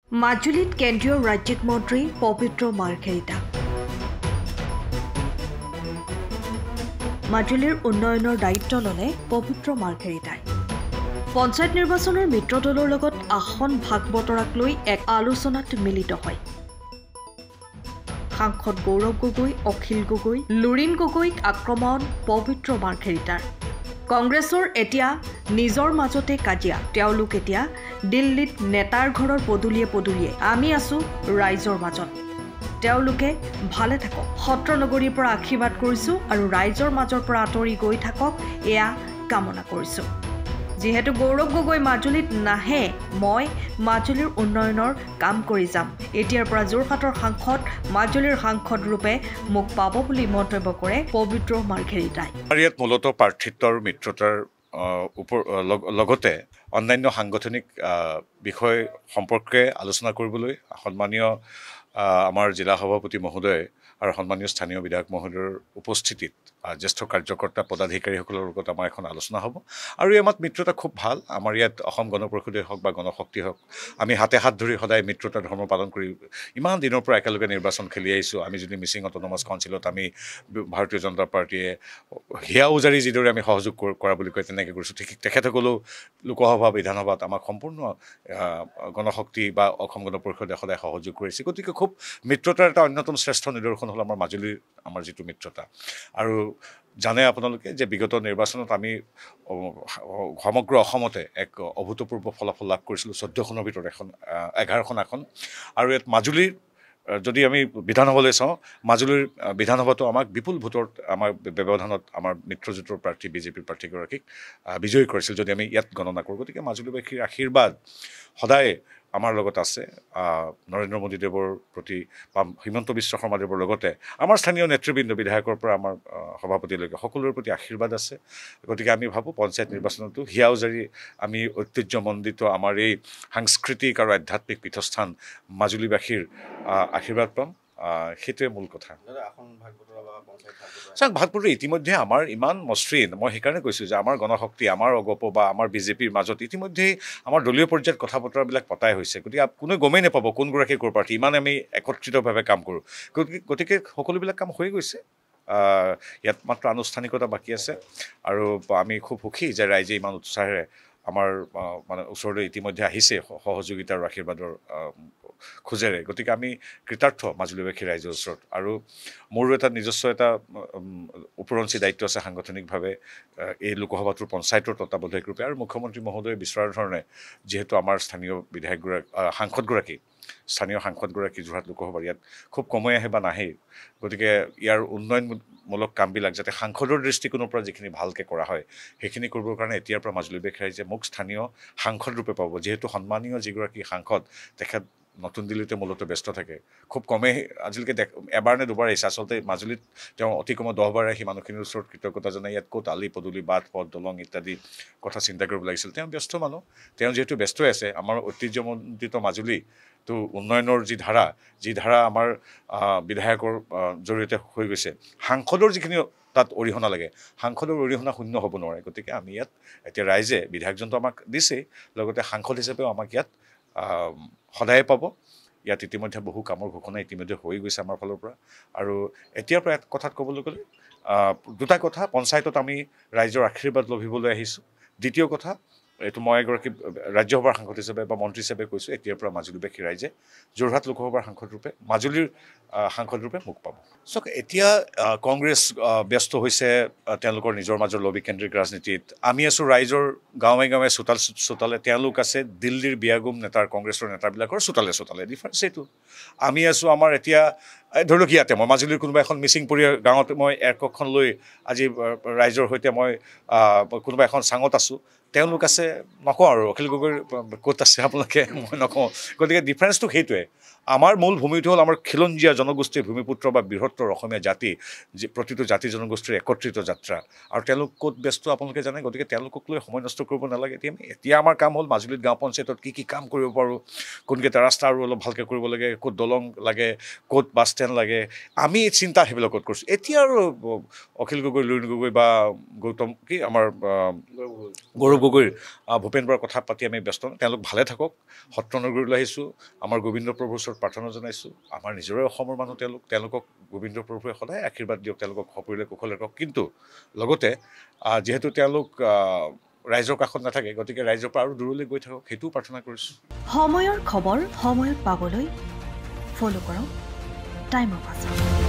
মাজুলীত কেন্দ্ৰীয় ৰাজ্যিক মন্ত্ৰী পবিত্ৰ মাৰ্ঘেৰিটা। মাজুলীৰ উন্নয়নৰ দায়িত্ব ল'লে পবিত্ৰ মাৰ্ঘেৰিটাই। পঞ্চায়ত নিৰ্বাচনৰ মিত্ৰ দলৰ লগত আসন ভাগ বতৰাক লৈ এক আলোচনাত মিলিত হয়। সাংসদ গৌৰৱ গগৈ, অখিল গগৈ, লুৰিণ গগৈক আক্ৰমণ পবিত্ৰ মাৰ্ঘেৰিটাৰ। কংগ্ৰেছৰ এতিয়া নিজৰ মাজতে কাজিয়া। তেওঁলোক এতিয়া দিল্লীত নেতাৰ ঘৰৰ পদূলিয়ে আমি আছো ৰাইজৰ মাজত। তেওঁলোকে ভালে থাকক, সত্ৰ নগৰীৰ পৰা আশীৰ্বাদ কৰিছো আৰু ৰাইজৰ মাজৰ পৰা আঁতৰি গৈ থাকক এয়া কামনা কৰিছো। যিহেতু গৌৰৱ গগৈ মাজুলীত নাহে, মই মাজুলীৰ উন্নয়নৰ কাম কৰি যাম। এতিয়াৰ পৰা যোৰহাটৰ সাংসদ মাজুলীৰ সাংসদ ৰূপে মোক পাব বুলি মন্তব্য কৰে পবিত্ৰ মাৰ্ঘেৰিটাই। ইয়াত মূলতঃ প্ৰাৰ্থিত্বৰ মিত্ৰতাৰ লগতে অন্যান্য সাংগঠনিক বিষয় সম্পৰ্কে আলোচনা কৰিবলৈ সন্মানীয় আমাৰ জিলা সভাপতি মহোদয় আৰু সন্মানীয় স্থানীয় বিধায়ক মহোদয়ৰ উপস্থিতিত জ্যেষ্ঠ কাৰ্যকৰ্তা পদাধিকাৰীসকলৰ লগত আমাৰ এখন আলোচনা হ'ব। আৰু এই আমাৰ মিত্ৰতা খুব ভাল। আমাৰ ইয়াত অসম গণ পৰিষদে হওক বা গণশক্তি হওক, আমি হাতে হাত ধৰি সদায় মিত্ৰতা ধৰ্ম পালন কৰি ইমান দিনৰ পৰা একেলগে নিৰ্বাচন খেলি আহিছোঁ। আমি যদি মিচিং অট'নমাছ কাউন্সিলত আমি ভাৰতীয় জনতা পাৰ্টীয়ে হিয়া উজাৰি যিদৰে আমি সহযোগ কৰা বুলি কয় তেনেকৈ কৰিছোঁ, ঠিক তেখেতসকলেও লোকসভা বিধানসভাত আমাক সম্পূৰ্ণ গণশক্তি বা অসম গণ পৰিষদে সদায় সহযোগ কৰিছে। গতিকে খুব মিত্ৰতাৰ এটা অন্যতম শ্ৰেষ্ঠ নিদৰ্শন হ'ল আমাৰ মাজুলীৰ আমাৰ যিটো মিত্ৰতা। আৰু জানে আপোনালোকে যে বিগত নিৰ্বাচনত আমি সমগ্ৰ অসমতে এক অভূতপূৰ্ব ফলাফল লাভ কৰিছিলোঁ। 14খনৰ ভিতৰত 11খন আসন। আৰু ইয়াত মাজুলীৰ যদি আমি বিধানসভালৈ চাওঁ, মাজুলীৰ বিধানসভাতো আমাক বিপুল ভোটৰ আমাৰ ব্যৱধানত আমাৰ মিত্ৰজোঁটৰ প্ৰাৰ্থী বিজেপিৰ প্ৰাৰ্থীগৰাকীক বিজয়ী কৰিছিল যদি আমি ইয়াত গণনা কৰোঁ। গতিকে মাজুলীবাসীৰ আশীৰ্বাদ সদায় আমাৰ লগত আছে। নৰেন্দ্ৰ মোদীদেৱৰ প্ৰতি বা হিমন্ত বিশ্ব শৰ্মাদেৱৰ লগতে আমাৰ স্থানীয় নেতৃবৃন্দ বিধায়কৰ পৰা আমাৰ সভাপতিলৈকে সকলোৰে প্ৰতি আশীৰ্বাদ আছে। গতিকে আমি ভাবোঁ পঞ্চায়ত নিৰ্বাচনতো হিয়া উজাৰি আমি ঐতিহ্যমণ্ডিত আমাৰ এই সাংস্কৃতিক আৰু আধ্যাত্মিক পীঠস্থান মাজুলীবাসীৰ আশীৰ্বাদ পাম। সেইটোৱে মূল কথা। চাওক, ভাগ বতৰা ইতিমধ্যে আমাৰ ইমান মসৃণ। মই সেইকাৰণে কৈছোঁ যে আমাৰ গণশক্তি, আমাৰ অগপ বা আমাৰ বিজেপিৰ মাজত ইতিমধ্যেই আমাৰ দলীয় পৰ্যায়ত কথা বতৰাবিলাক পতাই হৈছে। গতিকে কোনে গমেই নাপাব কোনগৰাকী ক'ৰ প্ৰাৰ্থী। ইমান আমি একত্ৰিতভাৱে কাম কৰোঁ। গতিকে সকলোবিলাক কাম হৈ গৈছে। ইয়াত মাত্ৰ আনুষ্ঠানিকতা বাকী আছে। আৰু আমি খুব সুখী যে ৰাইজে ইমান উৎসাহেৰে আমাৰ মানে ওচৰলৈ ইতিমধ্যে আহিছে সহযোগিতা আৰু আশীৰ্বাদৰ খোজেৰে। গতিকে আমি কৃতাৰ্থ মাজুলীবাসী ৰাইজৰ ওচৰত। আৰু মোৰো এটা নিজস্ব এটা ওপৰঞ্চি দায়িত্ব আছে সাংগঠনিকভাৱে এই লোকসভাটোৰ পঞ্চায়তৰ তত্ত্বাৱধায়ক ৰূপে। আৰু মুখ্যমন্ত্ৰী মহোদয়ে বিচৰাৰ ধৰণে যিহেতু আমাৰ স্থানীয় স্থানীয় সাংসদগৰাকী যোৰহাট লোকসভাৰ ইয়াত খুব কমেই আহে বা নাহেই। গতিকে ইয়াৰ উন্নয়নমূলক কামবিলাক যাতে সাংসদৰ দৃষ্টিকোণৰ পৰা যিখিনি ভালকৈ কৰা হয় সেইখিনি কৰিবৰ কাৰণে এতিয়াৰ পৰা মাজুলীবাসী ৰাইজে মোক স্থানীয় সাংসদ ৰূপে পাব। যিহেতু সন্মানীয় যিগৰাকী সাংসদ তেখেত নতুন দিল্লীতে মূলতঃ ব্যস্ত থাকে। খুব কমেই আজিলৈকে এবাৰ নে দুবাৰ আহিছে। আচলতে মাজুলীত তেওঁ অতি কমেও 10 বাৰ আহি মানুহখিনিৰ ওচৰত কৃতজ্ঞতা জনাই ইয়াত ক'ত আলি পদূলি বাট পথ দলং ইত্যাদি কথা চিন্তা কৰিব লাগিছিল। তেওঁ ব্যস্ত মানুহ। তেওঁ যিহেতু ব্যস্ত আছে, আমাৰ ঐতিহ্যমণ্ডিত মাজুলী তো উন্নয়নৰ যি ধাৰা আমাৰ বিধায়কৰ জৰিয়তে হৈ গৈছে, সাংসদৰ যিখিনি তাত অৰিহণা লাগে, সাংসদৰ অৰিহণা শূন্য হ'ব নোৱাৰে। গতিকে আমি ইয়াত এতিয়া ৰাইজে বিধায়কজনটো আমাক দিছেই, লগতে সাংসদ হিচাপেও আমাক ইয়াত সদায়ে পাব। ইয়াত ইতিমধ্যে বহু কামৰ ঘোষণা ইতিমধ্যে হৈ গৈছে আমাৰ ফালৰ পৰা। আৰু এতিয়াৰ পৰা কথাত ক'বলৈ গ'লে দুটা কথা, পঞ্চায়তত আমি ৰাইজৰ আশীৰ্বাদ লভিবলৈ আহিছোঁ। দ্বিতীয় কথা, এইটো মই এগৰাকী ৰাজ্যসভাৰ সাংসদ হিচাপে বা মন্ত্ৰী হিচাপে কৈছোঁ, এতিয়াৰ পৰা মাজুলীবাসী ৰাইজে যোৰহাট লোকসভাৰ সাংসদ ৰূপে, মাজুলীৰ সাংসদ ৰূপে মোক পাব। চাওক, এতিয়া কংগ্ৰেছ ব্যস্ত হৈছে তেওঁলোকৰ নিজৰ মাজৰ লবিকেন্দ্ৰিক ৰাজনীতিত। আমি আছোঁ ৰাইজৰ গাঁৱে গাঁৱে চোতালে। তেওঁলোক আছে দিল্লীৰ বিয়াগুম নেতাৰ কংগ্ৰেছৰ নেতাবিলাকৰ চোতালে। ডিফাৰেঞ্চ এইটো। আমি আছোঁ আমাৰ এতিয়া ধৰি লওক ইয়াতে মই মাজুলীৰ কোনোবা এখন মিচিং গাঁৱত মই এককখন লৈ আজি ৰাইজৰ সৈতে মই কোনোবা এখন চাঙত আছোঁ। তেওঁলোক আছে নকওঁ আৰু অখিল গগৈৰ ক'ত আছে আপোনালোকে, মই নকওঁ। গতিকে ডিফাৰেঞ্চটো সেইটোৱে। আমাৰ মূল ভূমিটো হ'ল আমাৰ খিলঞ্জীয়া জনগোষ্ঠীৰ ভূমিপুত্ৰ বা বৃহত্তৰ অসমীয়া জাতি প্ৰতিটো জাতি জনগোষ্ঠীৰ একত্ৰিত যাত্ৰা আৰু তেওঁলোক ক'ত ব্যস্ত আপোনালোকে জানে গতিকে তেওঁলোকক লৈ সময় নষ্ট কৰিব নালাগে এতিয়া আমাৰ কাম হ'ল মাজুলীত গাঁও পঞ্চায়তত কি কাম কৰিব পাৰোঁ কোনকেইটা ৰাস্তা আৰু অলপ ভালকৈ কৰিব লাগে ক'ত দলং লাগে ক'ত বাছ ষ্টেণ্ড লাগে আমি চিন্তা সেইবিলাকত কৰিছোঁ এতিয়া আৰু অখিল গগৈ লুৰিণ গগৈ বা গৌতম আমাৰ গৌৰৱ গগৈৰ ভূপেন বৰাৰ কথা পাতি আমি ব্যস্ত তেওঁলোক ভালে থাকক সত্ৰনগৰীলৈ আহিছোঁ আমাৰ গোবিন্দ প্ৰভুৰ ওচৰত প্ৰাৰ্থনা জনাইছোঁ আমাৰ নিজৰে অসমৰ মানুহ তেওঁলোকক গোবিন্দ প্ৰভুৱে সদায় আশীৰ্বাদ দিয়ক তেওঁলোকক সপৰিয়ালে কুশলে ৰাখক কিন্তু লগতে যিহেতু তেওঁলোক ৰাইজৰ কাষত নাথাকে গতিকে ৰাইজৰ পৰা আৰু দূৰলৈ গৈ থাকক সেইটোও প্ৰাৰ্থনা কৰিছোঁ সময়ৰ খবৰ সময়ত পাবলৈ ফ'ল' কৰক টাইম অফ আছাম।